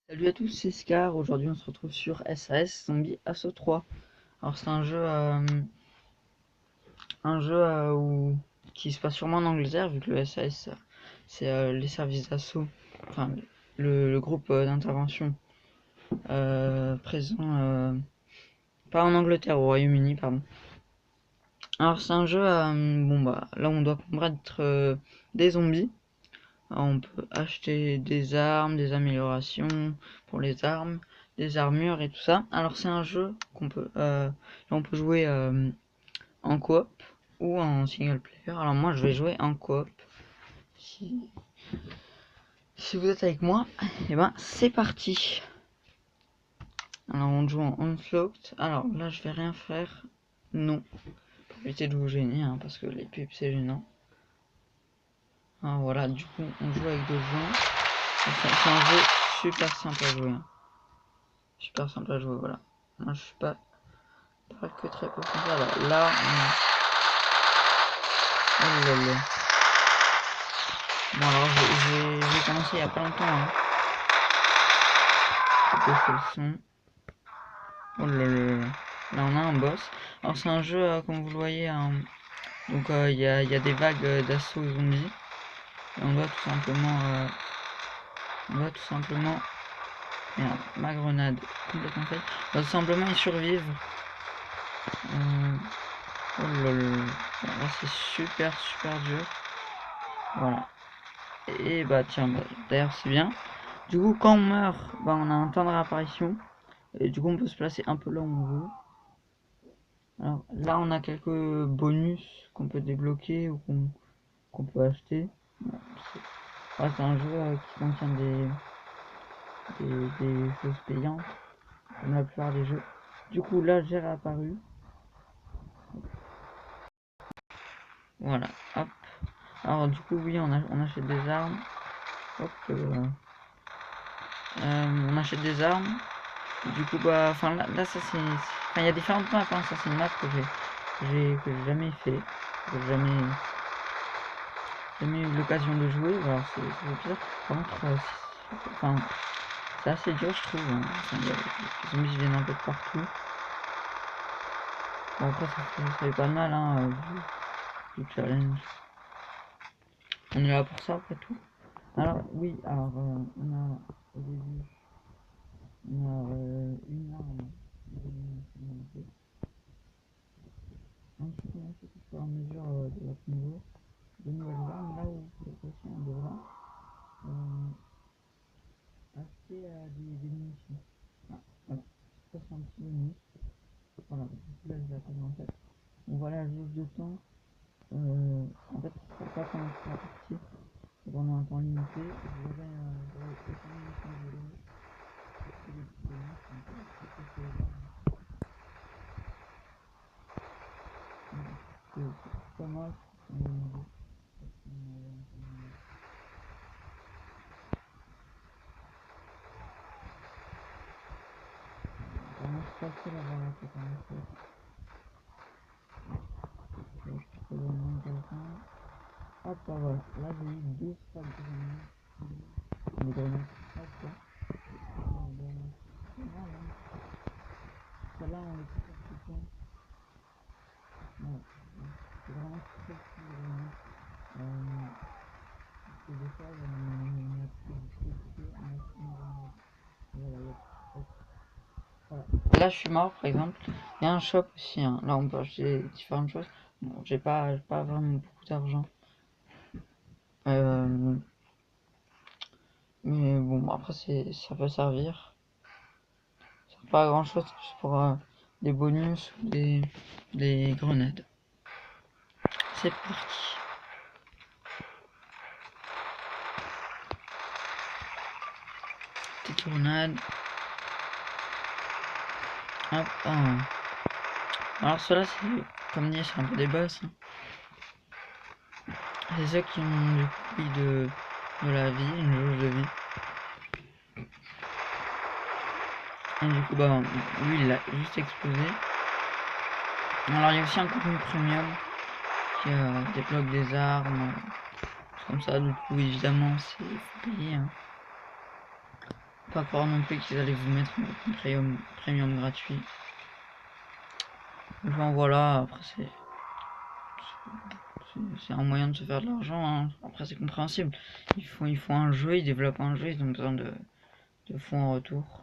Salut à tous, c'est Scar. Aujourd'hui, on se retrouve sur SAS Zombie Assault 3. Alors, c'est qui se passe sûrement en Angleterre, vu que le SAS, c'est les services d'assaut, enfin, le groupe d'intervention présent, pas en Angleterre, au Royaume-Uni, pardon. Alors, c'est un jeu, là, on doit combattre des zombies. Alors, on peut acheter des armes, des améliorations pour les armes, des armures et tout ça. Alors c'est un jeu on peut jouer en coop ou en single player. Alors moi je vais jouer en coop. Si, si vous êtes avec moi, et ben c'est parti. Alors on joue en onslaught. Alors là je vais rien faire. Non. Pour éviter de vous gêner, hein, parce que les pubs c'est gênant. Alors voilà, du coup on joue avec d'autres gens. C'est un jeu super simple à jouer, hein. Super simple à jouer, voilà. Moi je suis pas que très profond. Là oh là là. Bon alors j'ai commencé il y a pas longtemps, hein. J'ai baissé le son. Oh là là. Là on a un boss. Alors c'est un jeu comme vous le voyez, hein. Donc il y a des vagues d'assaut zombies. Et on doit tout simplement merde, ma grenade complètement faite. On doit tout simplement y survivre. Oh là là. Bon, là c'est super dur. Voilà. Et bah tiens, d'ailleurs c'est bien. Du coup quand on meurt, bah on a un temps de réapparition. Et du coup on peut se placer un peu là où on veut. Alors là on a quelques bonus qu'on peut débloquer ou qu'on peut acheter. Bon, c'est un jeu qui contient des choses payantes, comme la plupart des jeux. Du coup là j'ai réapparu. Voilà, hop. Alors du coup oui on achète des armes. Hop, on achète des armes. Du coup bah enfin là ça c'est. Enfin il y a différentes maps, hein. Ça c'est une map que j'ai jamais fait. Que j'ai jamais eu l'occasion de jouer. Alors c'est bizarre. Par contre enfin c'est assez dur je trouve, hein. Enfin, les zombies viennent un peu de partout. Bon après ça fait pas mal, hein, du challenge. On est là pour ça après tout. Alors oui, alors on a au début on a une arme. Ensuite on achète au fur et à mesure de votre niveau de nouvelles armes. Là où cette fois-ci on devra acheter des munitions. Ah, voilà, ça c'est un petit bonus. Voilà, du coup là je vais attendre en fait. On voit la jauge de temps. En fait, pas pendant toute la partie, c'est pendant un temps limité. J'aurai autant de munitions que je voulais. Et des petits bonus, donc c'est les armes. C'est pas mal, c'est un niveau. Vraiment facile à voir la tête en fait. Je trouve vraiment intéressant. Hop, là voilà, là j'ai eu 2 stacks de grenades. Des grenades, hop là. Celle-là on les trouve tout le temps. Voilà, c'est vraiment très cool de grenades. Et des fois on a plus de pieds, on a une grenade. Voilà, voilà. Là je suis mort par exemple. Il y a un shop aussi, hein. Là on peut acheter différentes choses. Bon, j'ai pas vraiment beaucoup d'argent. Euh, mais bon, après ça peut servir. Ça sert pas à grand chose, juste pour des bonus ou des grenades. C'est parti. Petite grenade. Hop, hein. Alors ceux-là, c'est comme dit, c'est un peu des boss, hein. C'est ceux qui ont du prix de la vie, une jauge de vie. Et du coup, bah, lui, il a juste explosé. Alors, il y a aussi un contenu premium qui débloque des armes, comme ça. Du coup, évidemment, c'est faut payer, hein. pas croire non plus qu'ils allaient vous mettre un premium gratuit. Enfin voilà, après c'est un moyen de se faire de l'argent, hein. Après c'est compréhensible. Ils font un jeu, ils développent un jeu, ils ont besoin de fonds en retour.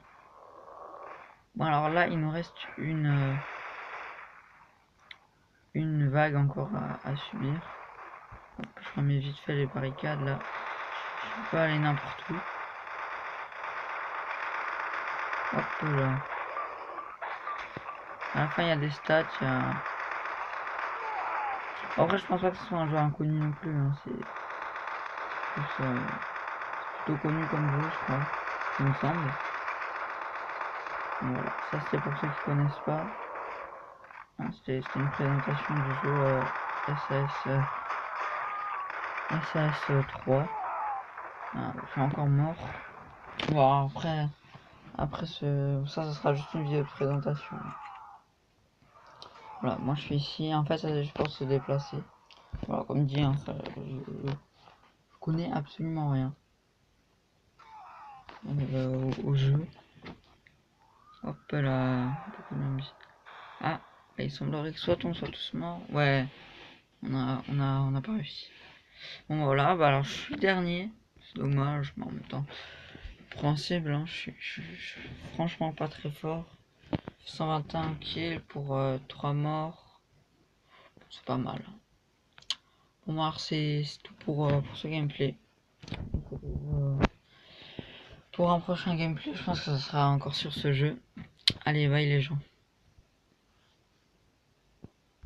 Bon alors là il nous reste une vague encore à subir. Hop, je remets vite fait les barricades là. Je peux aller n'importe où. Hop là. À la fin il y a des stats, il y a... Après je pense pas que ce soit un jeu inconnu non plus, hein. C'est plutôt connu comme jeu je crois, il me semble. Voilà, ça c'est pour ceux qui connaissent pas. C'était une présentation du jeu SAS 3. Je suis encore mort. Bon après ça sera juste une vidéo de présentation. Voilà, moi je suis ici, en fait ça juste pour se déplacer. Voilà, comme dit, hein, je connais absolument rien au jeu. Hop là, ah, il semblerait que soit on soit tous morts. Ouais, on a pas réussi. Bon voilà, bah alors je suis dernier. C'est dommage, mais en même temps, compréhensible, hein, je suis franchement pas très fort. 121 kills pour 3 morts. C'est pas mal. Bon, alors c'est tout pour ce gameplay. Pour un prochain gameplay, je pense que ça sera encore sur ce jeu. Allez, bye les gens.